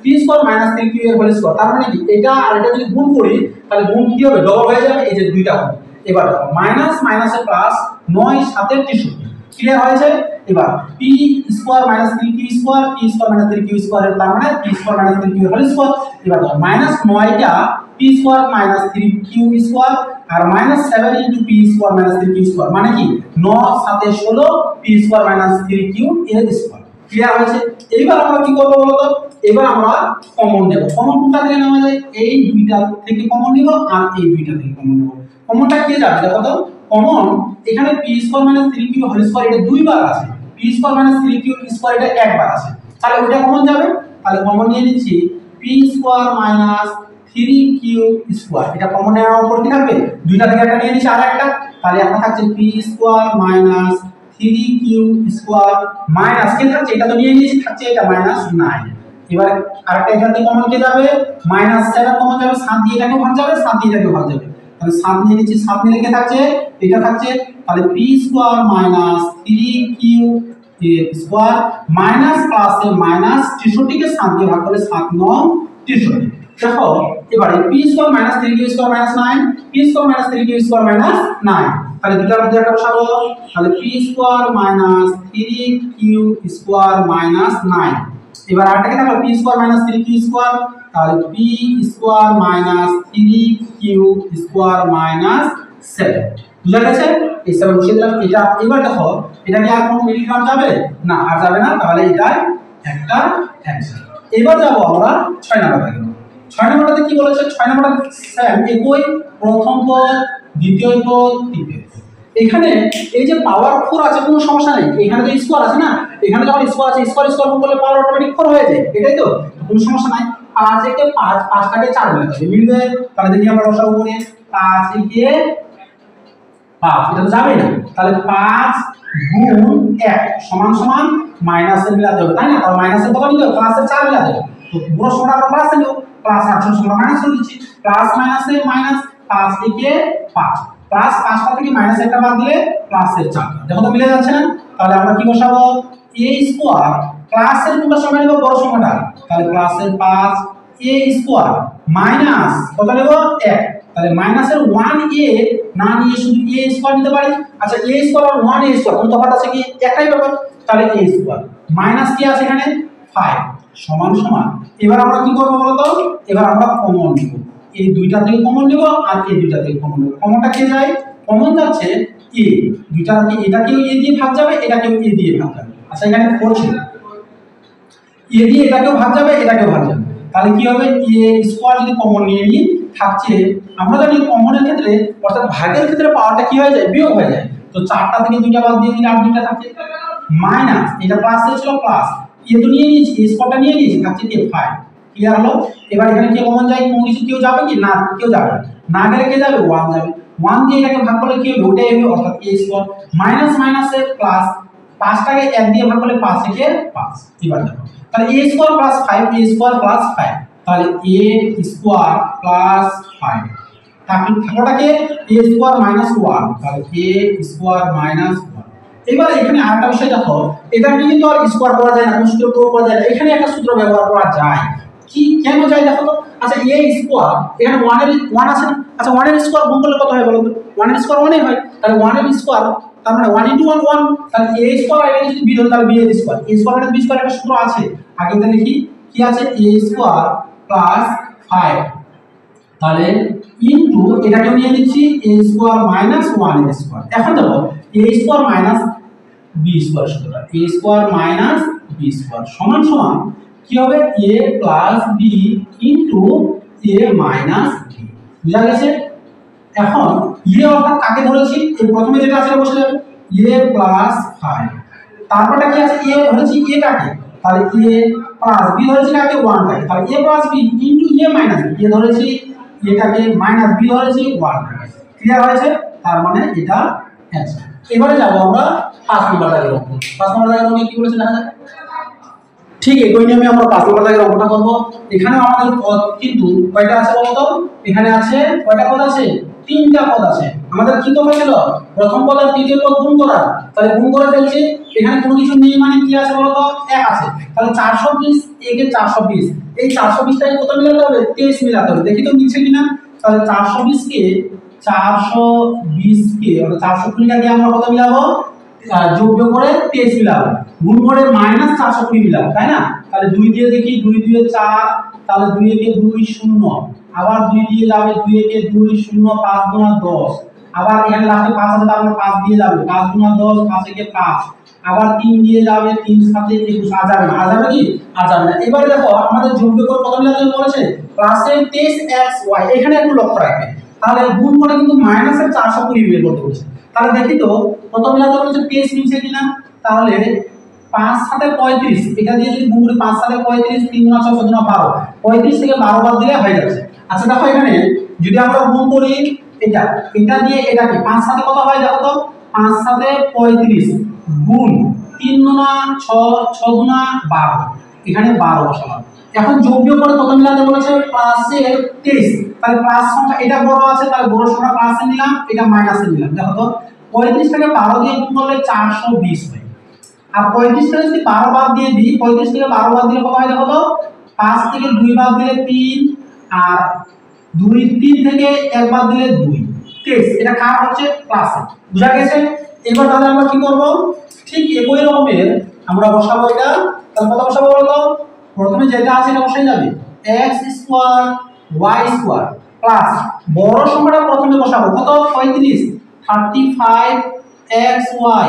p square minus 3q এর হোল স্কয়ার, তার মানে কি এটা আর এটা যদি গুণ করি তাহলে গুণ কি হবে ডবল হয়ে যাবে, এই যে দুইটা গুণ। এবার মাইনাস মাইনাসে প্লাস 9 7 63, ক্লিয়ার হয়েছে? এবার p square minus 3q square, p square minus 3q square এর তার মানে p স্কয়ার মাইনাস 3q এর হোল স্কয়ার। এবার মাইনাস 9টা p square minus 3q square আর minus 7 into p square minus 3q square, মানে কি 9 7 16 p স্কয়ার মাইনাস 3q এর স্কয়ার। ক্লিয়ার হয়েছে? এইবার আমরা কি করব বলো তো, এবার আমরা কমন নেব। কমন কোনটা থেকে নেওয়া যায়, এই দুইটা থেকে কমন নিব আর এই দুইটা থেকে কমন নেব। কমনটা কি যাবে দেখো তো, কমন এখানে p square minus 3q whole square এটা দুইবার আছে, p square minus 3q square এটা একবার আছে, তাহলে ওটা কমন যাবে। তাহলে কমন নিয়ে নিচ্ছি p square minus 3q square, এটা কমন নেওয়ার পর কি থাকবে দুইটা থেকে একটা নিয়ে নিচ্ছি আর একটা, তাহলে একটা থাকছে p square minus 3q square minus কি থাকছে এটা তো নিয়ে নিয়েছি, থাকছে এটা মাইনাস 9। এবার আরেকটা এখান থেকে কমন কি যাবে মাইনাস 7 কমন যাবে, 7 দিয়ে এটাকে ভাগ যাবে, 7 দিয়ে এটাকে ভাগ যাবে, তাহলে 7 নিয়ে নিচ্ছি, 7 নিলে কি থাকছে এটা থাকছে, তাহলে p square minus 3q square minus প্লাসে মাইনাস 63 কে 7 দিয়ে ভাগ করলে 7 9 63। দেখো এবারে p square minus 3q square minus 9, p square minus 3q square minus 9, তাহলে দুটার মধ্যে একটা বসাবো, তাহলে p square minus 3q square minus 9। এবার আরেকটা থাকলো p square minus 3q square, তাহলে p square minus 3q square minus 7। বুঝা গেছে? এই 7 বসিয়ে দিলাম এটা। এবার দেখো এটা কি আর কোনো মিলিগ্রাম যাবে না, আর যাবে না, তাহলে এটাই একটা অ্যান্সার। এবার যাব আমরা 6 নাম্বার দাগে। 6 নাম্বারটাতে কি বলেছে? 6 নাম্বারটা সেম একই, প্রথম পদ, দ্বিতীয় পদ, তৃতীয় পদ। এখানে এই যে পাওয়ার 4 আছে কোনো সমস্যা নেই, এখানে তো স্কোয়ার আছে না, এখানে যখন স্কোয়ার আছে স্কোয়ার স্কোয়ার করলে পাওয়ার অটোমেটিক 4 হয়ে যায়, এটাই তো, কোনো সমস্যা নাই। 5 একে 5, 5টাকে 4 মিলাতে মিলবে, তাহলে দেখি আমরা লসাগু করি। 5 একে 5, এটা তো যাবে না, তাহলে 5 গুণ 1 সমান সমান মাইনাসে মিলাতে হবে, তাই না? তাহলে মাইনাসের কত নিতে হবে? প্লাসের 4 মিলাতে হবে। তো পুরো সংখ্যা আমরা প্লাসে নিব, প্লাস 8 সংখ্যা মাইনাস করে দিচ্ছি, প্লাস মাইনাসে মাইনাস, 5 থেকে 5 প্লাস 5টা থেকে মাইনাস একটা বাদ দিলে প্লাসের 4, দেখো তো মিলে যাচ্ছে না? তাহলে আমরা কি বসাবো? a স্কয়ার প্লাসের কোনটা সংখ্যা নিব? বড় সংখ্যাটা, তাহলে প্লাসের 5 a স্কয়ার মাইনাস কত নেব? 1, তাহলে মাইনাসের 1a না নিয়ে শুধু a স্কয়ার নিতে পারি। আচ্ছা a square R 1a square কোন তফাৎ আছে কি? একটাই ব্যাপার, তাহলে a স্কয়ার মাইনাস কি আছে এখানে? 5 সমান সমান, এবার আমরা কি করব বলো তো? এবার আমরা কমন নিব, এই দুইটা থেকে কমন নিব আর এই দুইটা থেকে কমন নিব। কমনটা কে যায়? কমন যাচ্ছে a, দুইটা কি এটাকেও a দিয়ে ভাগ যাবে, এটাকেও a দিয়ে ভাগ যাবে। আচ্ছা এখানে 4 ছিল, a দিয়ে এটাকেও ভাগ যাবে, এটাকেও ভাগ যাবে, তাহলে কি হবে? a স্কয়ার যদি কমন নিয়ে নিই, থাকছে, আমরা জানি কমনের ক্ষেত্রে অর্থাৎ ভাগের ক্ষেত্রে পাওয়ারটা কি হয়ে যায়? বিয়োগ হয়ে যায়। তো 4টা থেকে 2টা বাদ দিয়ে দিলে আর 2টা থাকছে, মাইনাস এটা প্লাস ছিল প্লাস, এ তো নিয়ে নিয়েছি, এই স্কয়ারটা নিয়ে নিয়েছি, থাকছে কি 5। ক্লিয়ার হলো? এবার এখানে কি কমন যায়? কোনো কিছু কেউ যাবে কি? না, কেউ যাবে না, না গেলে কে যাবে? 1 যাবে, 1 দিয়ে এটাকে ভাগ করলে কি হবে? ওটাই হবে, অর্থাৎ a স্কয়ার মাইনাস মাইনাসে প্লাস, 5টাকে 1 দিয়ে ভাগ করলে 5 থেকে 5। এবার দেখো তাহলে a square plus 5, a square plus 5, তাহলে a square plus 5 থাকলোটাকে a square minus 1, তাহলে a স্কয়ার মাইনাস 1। এবার এখানে আরেকটা বিষয় দেখো, এটা কিন্তু আর স্কয়ার করা যায় না, কোন সূত্র প্রয়োগ করা যায় না, এখানে একটা সূত্র ব্যবহার করা যায়। কি কেন যায় দেখো তো? আচ্ছা a স্কয়ার এখানে 1 এর 1 আছে না, আচ্ছা 1 এর স্কয়ার গুণ করলে কত হয় বলো তো? 1 এর স্কয়ার 1 এ হয়, তাহলে 1 এর স্কয়ার তার মানে 1 * 1 1, তাহলে a স্কয়ার আর এটা যদি b ধরি তাহলে b এর স্কয়ার, a স্কয়ার মানে b স্কয়ার একটা সূত্র আছে, আগে এটা লিখি কি আছে? a স্কয়ার প্লাস 5, তাহলে ইনটু এটাকে নিয়ে নিচ্ছি a স্কয়ার মাইনাস 1 এর স্কয়ার। এখন দেখো a square minus b square সূত্রটা, a square minus b square সমান সমান কি হবে? a plus b into a minus b। বুঝা গেছে? এখন a অর্থাৎ কাকে ধরেছি? এই প্রথমে যেটা আছে বসে যাবে a প্লাস 5, তারপরটা কি আছে? a ধরেছি এটাকে, তাহলে a প্লাস b ধরেছি কাকে? 1 টাকে, তাহলে a plus b into a minus b, a ধরেছি এটাকে মাইনাস b ধরেছি 1 টাকে। ক্লিয়ার হয়েছে? তার মানে এটা অ্যানসার। এবারে যাব আমরা 5 নাম্বার দাগের অঙ্ক। 5 নাম্বার দাগের অঙ্কে কি বলেছে দেখা যায়? ঠিক একই নিয়মে আমরা 5 নাম্বার দাগের অঙ্কটা করব। এখানে আমাদের পদ কিন্তু কয়টা আছে বলতো? এখানে আছে কয়টা পদ আছে? 3টা পদ আছে। আমাদের কি করতে ছিল? প্রথম পদ আর তৃতীয় পদ গুণ করা, তাহলে গুণ করে ফেলছি। এখানে কোনো কিছু নেই মানে কি আছে বলতো? 1 আছে, তাহলে 420 একে 420, এই 420 টাকে কত মিলাতে হবে? 23 মিলাতে হবে, দেখি তো মিলছে কিনা। তাহলে 420 কে অর্থাৎ 420 টা দিয়ে আমরা কত মিলাবো? যোগ করে 23 মিলাবো, গুণ করে মাইনাস 420 মিলাবো, তাই না? তাহলে 2 দিয়ে দেখি, 2 2 4, তাহলে 2 একে 2 0, আবার 2 দিয়ে যাবে, 2 একে 2 0, 5 গুণা 10, আবার এখানে লাস্টে 5 আছে তাহলে 5 দিয়ে যাবে, 5 গুণা 10, 5 একে 5, আবার 3 দিয়ে যাবে, 3 7 21, আর যাবে না, আর যাবে কি? আর যাবে না। এবারে দেখো আমাদের যোগ করে কত মিলাতে বলেছে? প্লাসের 23xy, এখানে একটু লক্ষ্য রাখবে, তাহলে গুণ করে কিন্তু মাইনাসের 420 বের করতে বলেছে। তাহলে দেখি তো কত মিলাতে বলেছে? 23 মিলছে কিনা। তাহলে 5 7 35, এটা দিয়ে যদি গুণ করি 5 7 35, 3 গুণা 6 6 গুণা 12, 35 থেকে 12 বাদ দিলে হয়ে যাচ্ছে। আচ্ছা দেখো এখানে যদি আমরা গুণ করি এটা দিয়ে এটাকে 5 7 কত হয় দেখো তো? 5 7 35 গুণ 3 গুণা 6 6 গুণা 12, এখানে 12 বসালাম। এখন যোগ করে কত মিলাতে বলেছে? প্লাসের 23, তাহলে প্লাস সংখ্যা এটা বড় আছে, তাহলে বড় সংখ্যা প্লাসে নিলাম, এটা মাইনাসে নিলাম। দেখো তো 35 থেকে 12 দিয়ে গুণ করলে 420 হয়, আর 35 থেকে যদি 12 বাদ দিয়ে দিই, 35 থেকে 12 বাদ দিলে কত হয় দেখো তো? 5 থেকে 2 বাদ দিলে 3, আর 3 থেকে 1 বাদ দিলে 2, 23, এটা কার হচ্ছে? প্লাসে। বুঝা গেছে? এবার তাহলে আমরা কি করব? ঠিক একই রকমের আমরা বসাবো এটা। তাহলে কত বসাবো বলতো? প্রথমে যেটা আছে এটা বসাই যাবে, x square y square plus বড় সংখ্যাটা প্রথমে বসাবো, কত? 35, 35xy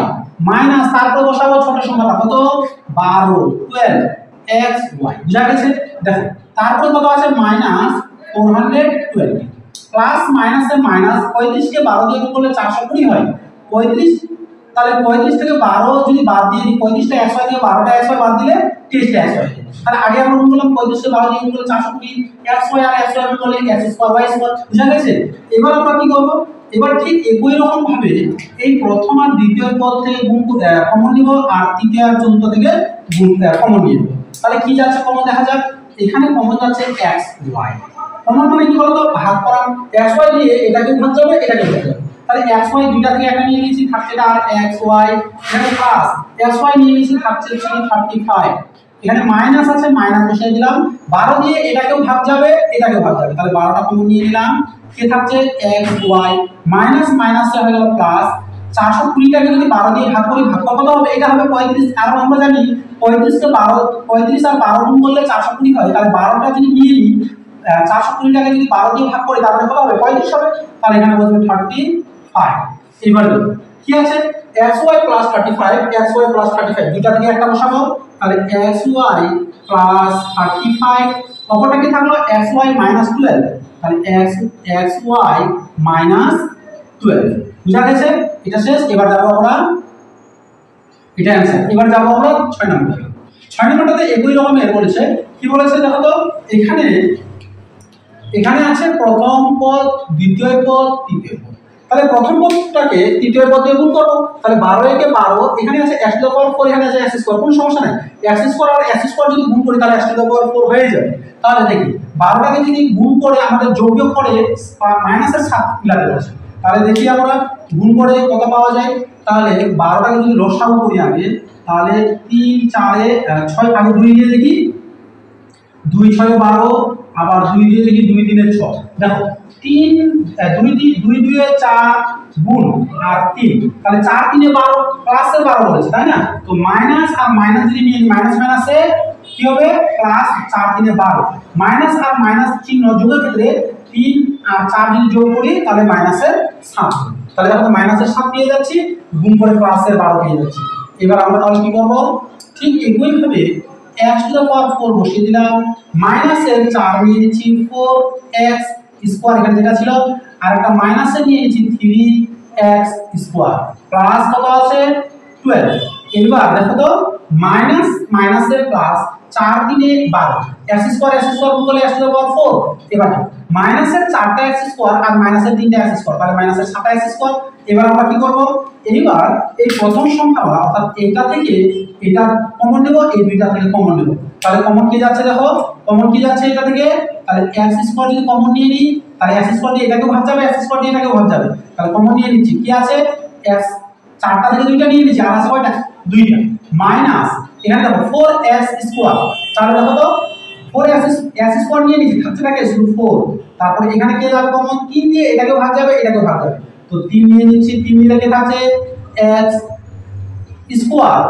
মাইনাস তারপর বসাবো ছোট সংখ্যাটা, কত? 12, 12 এক্স ওয়াই, বুঝা গেছে? দেখো তারপরে কত আছে মাইনাস 420 প্লাস মাইনাসের মাইনাস 35 কে 12 দিয়ে গুণ করলে 420 হয় 35, তাহলে 35 থেকে 12 যদি বাদ দিয়ে দিই 35টা x y দিয়ে 12টা x y বাদ দিলে 23টা x y, তাহলে আগে আমরা গুণ করলাম 35 কে 12 দিয়ে গুণ করলে 420 x y আর x y গুণ করলে x স্কয়ার y স্কয়ার, বুঝা গেছে? এবার আমরা কি করব, এবার ঠিক একই রকম ভাবে এই প্রথম আর দ্বিতীয় পদ থেকে গুণ কমন নিব আর তৃতীয় আর চতুর্থ থেকে গুণ কমন নিব। তাহলে কি যাচ্ছে কমন দেখা যাক, এখানে কমন যাচ্ছে x y, কমন মানে কি বলতো ভাগ করা, x y দিয়ে এটাকে ভাগ যাবে এটাকে ভাগ যাবে, তাহলে x y দুইটা থেকে একটা নিয়ে নিয়েছি থাকছে আর x y, এখানে প্লাস x y নিয়ে নিয়েছি থাকছে 35, এখানে মাইনাস আছে মাইনাস বসিয়ে দিলাম, 12 দিয়ে এটাকেও ভাগ যাবে এটাকেও ভাগ যাবে, তাহলে 12টা কমন নিয়ে নিলাম, কে থাকছে x y মাইনাস মাইনাস হয়ে গেল প্লাস 420 টাকে যদি 12 দিয়ে ভাগ করি ভাগ কত হবে, এটা হবে 35, কারণ আমরা জানি 35 কে 12 35 আর 12 গুণ করলে 420 হয়, তাহলে 12টা যদি নিয়ে নিই 420 টাকে যদি 12 দিয়ে ভাগ করি তাহলে কত হবে 35 হবে, তাহলে এখানে বসবে 35। এবার দেখো কি আছে xy 35 xy 35 দুইটা থেকে একটা বসাবো, তাহলে xy 35 অপরটা কি থাকলো xy 12, তাহলে xy 12, বুঝা গেছে? এটা শেষ। এবার যাব আমরা, এটা आंसर, এবার যাব আমরা 6 নম্বরে। 6 নম্বরটাতে একই রকমের বলেছে, কি বলেছে দেখো তো, এখানে আছে প্রথম পদ দ্বিতীয় পদ তৃতীয় পদ, তাহলে প্রথম পদটাকে তৃতীয় পদ দিয়ে গুণ করব, তাহলে 12 একে 12, এখানে আছে x টু পাওয়ার 4, এখানে আছে x স্কয়ার, কোনো সমস্যা নাই, x স্কয়ার আর x স্কয়ার যদি গুণ করি তাহলে x টু পাওয়ার 4 হয়ে যাবে। তাহলে দেখি 12টাকে যদি গুণ করে আমাদের যোগ করে মাইনাসের 7 মিলাতে বলেছে, তাহলে দেখি আমরা গুণ করে কত পাওয়া যায়, তাহলে 12টাকে যদি লসাগু করি আগে, তাহলে 3 4 6, আগে 2 দিয়ে দেখি, 2 6 12, আবার 2 দিয়ে দেখি 2 3 6, দেখো 3 2 2 4 গুণ আর 3, তাহলে 4 3 12 প্লাসের 12 বলেছে তাই না, তো মাইনাস আর মাইনাস যদি নিয়ে মাইনাস মাইনাসে কি হবে প্লাস, 4 3 12, মাইনাস আর মাইনাস চিহ্ন যোগের ক্ষেত্রে 3 আর 4 যদি যোগ করি তাহলে মাইনাসের 7, তাহলে দেখো মাইনাসের 7 পেয়ে যাচ্ছি, গুণ করে প্লাসের 12 পেয়ে যাচ্ছি। এবার আমরা তাহলে কি করব, ঠিক একই ভাবে x টু দ্য পাওয়ার 4 বসিয়ে দিলাম, মাইনাসের 4 নিয়ে নিচ্ছি 4x স্কয়ার, এখানে যেটা ছিল, আর একটা মাইনাসে নিয়ে নিচ্ছি 3x স্কয়ার, প্লাস কত আছে 12। এবার দেখো তো মাইনাস মাইনাসের প্লাস, 4 3 12, x স্কয়ার গুণ করলে x টু দ্য পাওয়ার 4, এবার মাইনাসের 4টা x স্কয়ার আর মাইনাসের 3টা x স্কয়ার, তাহলে মাইনাসের 7টা x স্কয়ার। এবার আমরা কি করব, এইবার এই প্রথম সংখ্যাটা অর্থাৎ এটা থেকে এটা কমন নেব, এই দুইটা থেকে কমন নেব, তাহলে কমন কি যাচ্ছে দেখো, কমন কি যাচ্ছে এটা থেকে, তাহলে x স্কয়ার যদি কমন নিয়ে নিই তাহলে x স্কয়ার দিয়ে এটাকেও ভাগ যাবে, x স্কয়ার দিয়ে এটাকেও ভাগ যাবে, তাহলে কমন নিয়ে নিচ্ছি, কি আছে x 4টা থেকে দুইটা নিয়ে নিচ্ছি, আর আছে কয়টা দুইটা, মাইনাস এখানে দেখো 4x স্কয়ার, তাহলে দেখো তো 4x স্কয়ার নিয়ে নিচ্ছি, থাকছে নাকি শুধু 4, তারপরে এখানে কে যাবে কমন, 3 দিয়ে এটাকেও ভাগ যাবে এটাকেও ভাগ যাবে, তো 3 নিয়ে নিচ্ছি, 3 নিলে কে থাকছে x স্কয়ার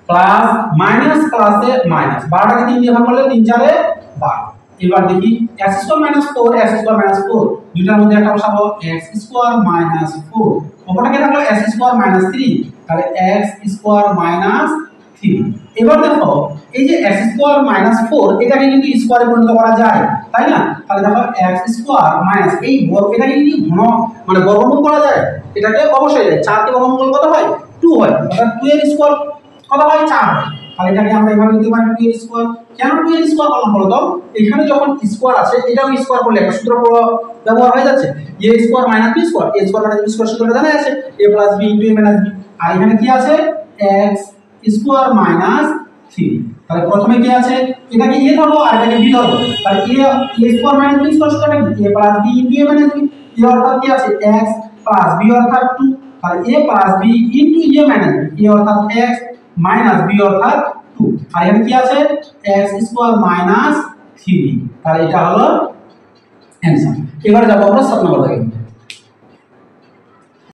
প্লাস মাইনাস প্লাসে মাইনাস, 12টাকে 3 দিয়ে ভাগ করলে 3 4 12। এবার দেখি x square minus 4 x square minus 4 দুইটার মধ্যে একটা বসাবো, x স্কয়ার মাইনাস 4, অপরটাকে থাকলো x স্কয়ার মাইনাস 3, তাহলে x স্কয়ার মাইনাস 3। এবার দেখো এই যে x স্কয়ার মাইনাস 4 এটাকে কিন্তু স্কয়ারে পরিণত করা যায় তাই না, তাহলে দেখো x স্কয়ার মাইনাস এই এটাকে কি ঘন মানে বর্গমূল করা যায়, এটাকে অবশ্যই যায়, 4 কে বর্গমূল কত হয় 2 হয়, অর্থাৎ 2 এর স্কয়ার কত হয় 4 হয়, তাহলে এটাকে আমরা এভাবে লিখতে পারি 2 এর স্কয়ার। কেন 2 এর স্কয়ার করলাম বলো তো, এখানে যখন স্কয়ার আছে এটাও স্কয়ার করলে একটা সূত্র ব্যবহার হয়ে যাচ্ছে, a square minus b square, a square minus b square সূত্রটা জানা আছে, a plus b into a minus b, আর এখানে কি আছে x স্কয়ার মাইনাস 3, তাহলে প্রথমে কি আছে এটাকে a ধরবো আর এটাকে b ধরবো, তাহলে a square minus b square সূত্রটা কি a plus b into a minus b, a অর্থাৎ কি আছে x প্লাস b অর্থাৎ 2, তাহলে a plus b into a minus b, a অর্থাৎ x মাইনাস b অর্থাৎ 2, আর এখানে কি আছে x স্কয়ার মাইনাস 3, তাহলে এটা হলো आंसर। এবারে যাব আমরা 7 নম্বর থেকে।